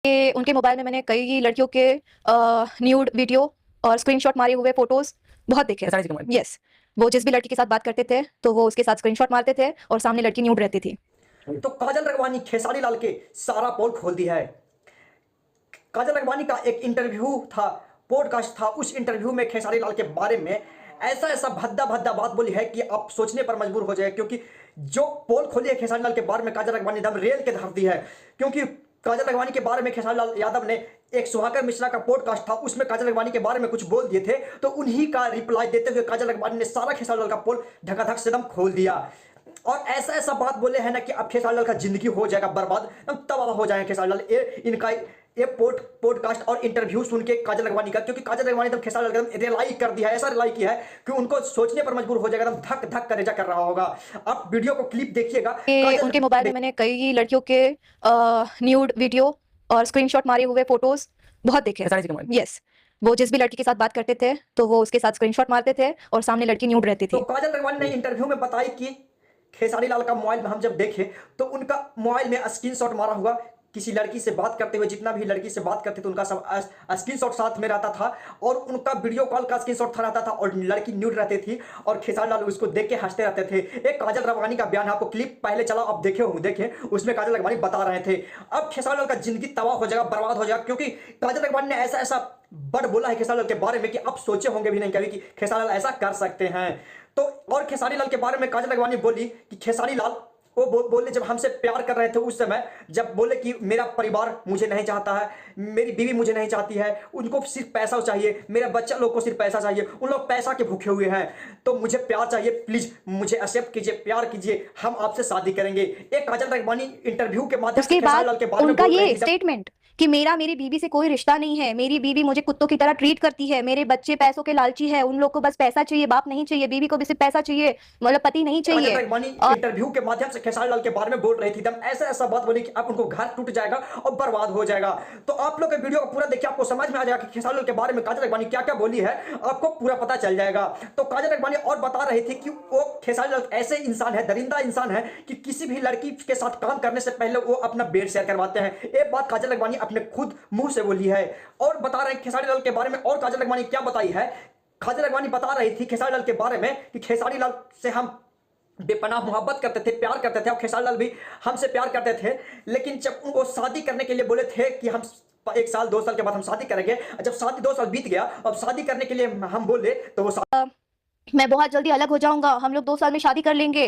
कि उनके मोबाइल में मैंने कई लड़कियों के न्यूड वीडियो और स्क्रीनशॉट मारे हुए फोटोज बहुत देखे। यस, वो जिस भी लड़की के साथ बात करते थे तो वो उसके साथ स्क्रीनशॉट मारते थे और सामने लड़की न्यूड रहती थी। तो काजल रगवानी खेसारी लाल के सारा पोल खोल दिया है। काजल रगवानी का एक इंटरव्यू था, पॉडकास्ट था। उस इंटरव्यू में खेसारी लाल के बारे में ऐसा ऐसा भद्दा भद्दा बात बोली है कि आप सोचने पर मजबूर हो जाए, क्योंकि जो पोल खोली है खेसारी लाल के बारे में काजल रगवानी दम रेल के धर दी है। क्योंकि काजल रगवानी के बारे में खेसारी लाल यादव ने एक सुहाकर मिश्रा का पॉडकास्ट था, उसमें काजल रगवानी के बारे में कुछ बोल दिए थे, तो उन्हीं का रिप्लाई देते हुए काजल रगवानी ने सारा खेसारी लाल का पोल धकाधक से दम खोल दिया। और ऐसा ऐसा बात बोले है ना कि अब खेसारी लाल का जिंदगी हो जाएगा बर्बाद, तबाह हो जाएंगे खेसारी लाल। इनका ये पॉडकास्ट और इंटरव्यू सुन के काजल रगवानी का, क्योंकि काजल रगवानी एकदम खेसारी लाल का रिलाई कर दिया है, ऐसा रिलाई किया है कि उनको सोचने पर मजबूर हो जाएगा, एकदम धक धक करेजा कर रहा होगा। आप वीडियो को क्लिप देखिएगा। उनके मोबाइल में मैंने कई लड़कियों के न्यूड वीडियो और स्क्रीनशॉट मारे हुए फोटोज बहुत देखे। यस, वो जिस भी लड़की के साथ बात करते थे तो वो उसके साथ स्क्रीनशॉट मारते थे और सामने लड़की न्यूड रहती थी। तो काजल रगवानी ने इंटरव्यू में बताई कि खेसारी लाल का मोबाइल में हम जब देखे तो उनका मोबाइल में स्क्रीनशॉट मारा हुआ किसी लड़की से बात करते हुए, जितना भी लड़की से बात करते थे उनका सब स्क्रीनशॉट साथ में रहता था और उनका वीडियो कॉल का स्क्रीनशॉट था रहता था और लड़की न्यूड रहती थी और खेसारी लाल उसको देख के हंसते रहते थे। एक काजल रगवानी का बयान, आपको क्लिप पहले चला आप देखे होंगे, देखें, उसमें काजल रगवानी बता रहे थे अब खेसारी लाल का जिंदगी तबाह हो जाएगा, बर्बाद हो जाएगा, क्योंकि काजल रगवानी ने ऐसा ऐसा बड़ बोला है खेसारी लाल के बारे में कि आप सोचे होंगे भी नहीं कभी कि खेसारी लाल ऐसा कर सकते हैं। तो और खेसारी लाल के बारे में काजल रगवानी बोली कि खेसारी लाल वो बोले जब हमसे प्यार कर रहे थे उस समय, जब बोले कि मेरा परिवार मुझे नहीं चाहता है, मेरी बीवी मुझे नहीं चाहती है, उनको सिर्फ पैसा चाहिए, मेरा बच्चा लोग को सिर्फ पैसा चाहिए, उन लोग पैसा के भूखे हुए हैं, तो मुझे प्यार चाहिए, प्लीज मुझे एक्सेप्ट कीजिए, प्यार कीजिए, हम आपसे शादी करेंगे। एक काजल रगवानी इंटरव्यू के माध्यम से खेसारी लाल के बारे में उनका ये स्टेटमेंट कि मेरी बीवी से कोई रिश्ता नहीं है, मेरी बीवी मुझे कुत्तों की तरह ट्रीट करती है, मेरे बच्चे पैसों के लालची है, उन लोग को बस पैसा चाहिए, बाप नहीं चाहिए, बीवी को भी सिर्फ पैसा चाहिए, मतलब पति नहीं चाहिए। इंटरव्यू के माध्यम से खेसारी लाल के बारे में बोल रही थी, ऐसा ऐसा बात बोली कि अब उनको घर टूट जाएगा और बर्बाद हो जाएगा। तो आप लोग वीडियो को पूरा देखिए, आपको समझ में आ जाएगा कि खेसारी लाल के बारे में काजल रगवानी क्या क्या बोली है, आपको पूरा पता चल जाएगा। तो काजल रगवानी और बता रही थी कि वो खेसारी लाल ऐसे इंसान है, दरिंदा इंसान है कि किसी भी लड़की के साथ काम करने से पहले वो अपना बेड शेयर करवाते हैं। ये बात काजल रगवानी अपने खुद मुंह से बोली है और बता रहे हैं खेसारी लाल के बारे में। और काजल रगवानी क्या बताई है, काजल रगवानी बता रही थी खेसारी लाल के बारे में कि खेसारी लाल से हम बेपनाह मोहब्बत करते थे, प्यार करते थे और खेसारी लाल भी हमसे प्यार करते थे, लेकिन जब उनको शादी करने के लिए बोले थे कि हम 1 साल 2 साल के बाद हम शादी करेंगे, जब शादी 2 साल बीत गया, अब शादी करने के लिए हम बोले तो वो मैं बहुत जल्दी अलग हो जाऊंगा, हम लोग 2 साल में शादी कर लेंगे।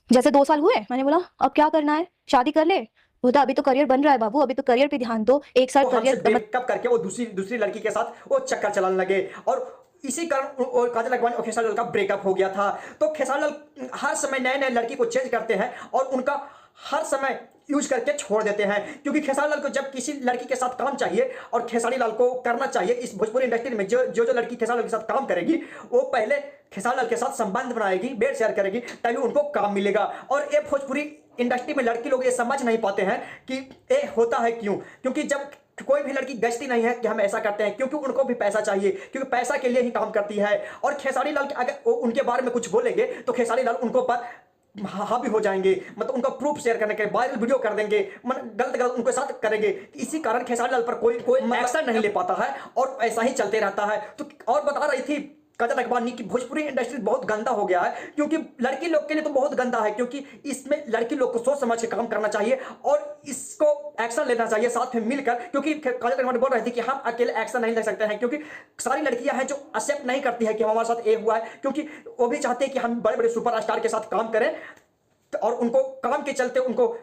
जैसे 2 साल हुए, मैंने बोला अब क्या करना है, शादी कर ले। बोला अभी तो करियर बन रहा है बाबू, अभी तो करियर पे ध्यान दो, 1 साल करियर ब्रेकअप करके वो दूसरी लड़की के साथ वो चक्कर चलाने लगे और इसी कारण काजल रगवानी और खेसारी लाल का ब्रेकअप हो गया था। तो खेसारी लाल हर समय नए नए लड़की को चेंज करते हैं और उनका हर समय यूज करके छोड़ देते हैं, क्योंकि खेसारी लाल को जब किसी लड़की के साथ काम चाहिए और खेसारी लाल को करना चाहिए, इस भोजपुरी इंडस्ट्री में जो लड़की खेसारी लाल के साथ काम करेगी वो पहले खेसारी लाल के साथ संबंध बनाएगी, बेड शेयर करेगी, तभी उनको काम मिलेगा। और ये भोजपुरी इंडस्ट्री में लड़की लोग ये समझ नहीं पाते हैं कि ये होता है क्यों, क्योंकि जब कोई भी लड़की गजती नहीं है कि हम ऐसा करते हैं, क्योंकि उनको भी पैसा चाहिए, क्योंकि पैसा के लिए ही काम करती है। और खेसारी लाल अगर उनके बारे में कुछ बोलेंगे तो खेसारी लाल उनको पर हावी हो जाएंगे, मतलब उनका प्रूफ शेयर करने के वायरल वीडियो कर देंगे, गलत उनके साथ करेंगे। इसी कारण खेसारी लाल पर कोई एक्शन नहीं ले पाता है और ऐसा ही चलते रहता है। तो और बता रही थी काजल रगवानी की भोजपुरी इंडस्ट्री बहुत गंदा हो गया है, क्योंकि लड़की लोग के लिए तो बहुत गंदा है, क्योंकि इसमें लड़की लोग को सोच समझ के काम करना चाहिए और इसको एक्शन लेना चाहिए साथ में मिलकर, क्योंकि काजल रगवानी बोल रही थी कि हम अकेले एक्शन नहीं ले सकते हैं, क्योंकि सारी लड़कियां हैं जो एक्सेप्ट नहीं करती है कि हमारे साथ ये हुआ है, क्योंकि वो भी चाहते हैं कि हम बड़े बड़े सुपरस्टार के साथ काम करें और उनको काम के चलते, उनको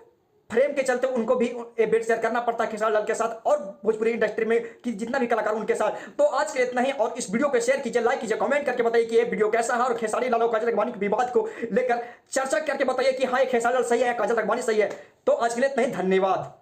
फ्रेम के चलते उनको भी बेड शेयर करना पड़ता है खेसारी लाल के साथ और भोजपुरी इंडस्ट्री में कि जितना भी कलाकार उनके साथ। तो आज के लिए इतना ही और इस वीडियो को शेयर कीजिए, लाइक कीजिए, कमेंट करके बताइए कि ये वीडियो कैसा है और खेसारी लाल और काजल रगवानी के विवाद को लेकर चर्चा करके बताइए कि हाँ ये खेसारी लाल सही है, काजल रगवानी सही है। तो आज के लिए इतना ही, धन्यवाद।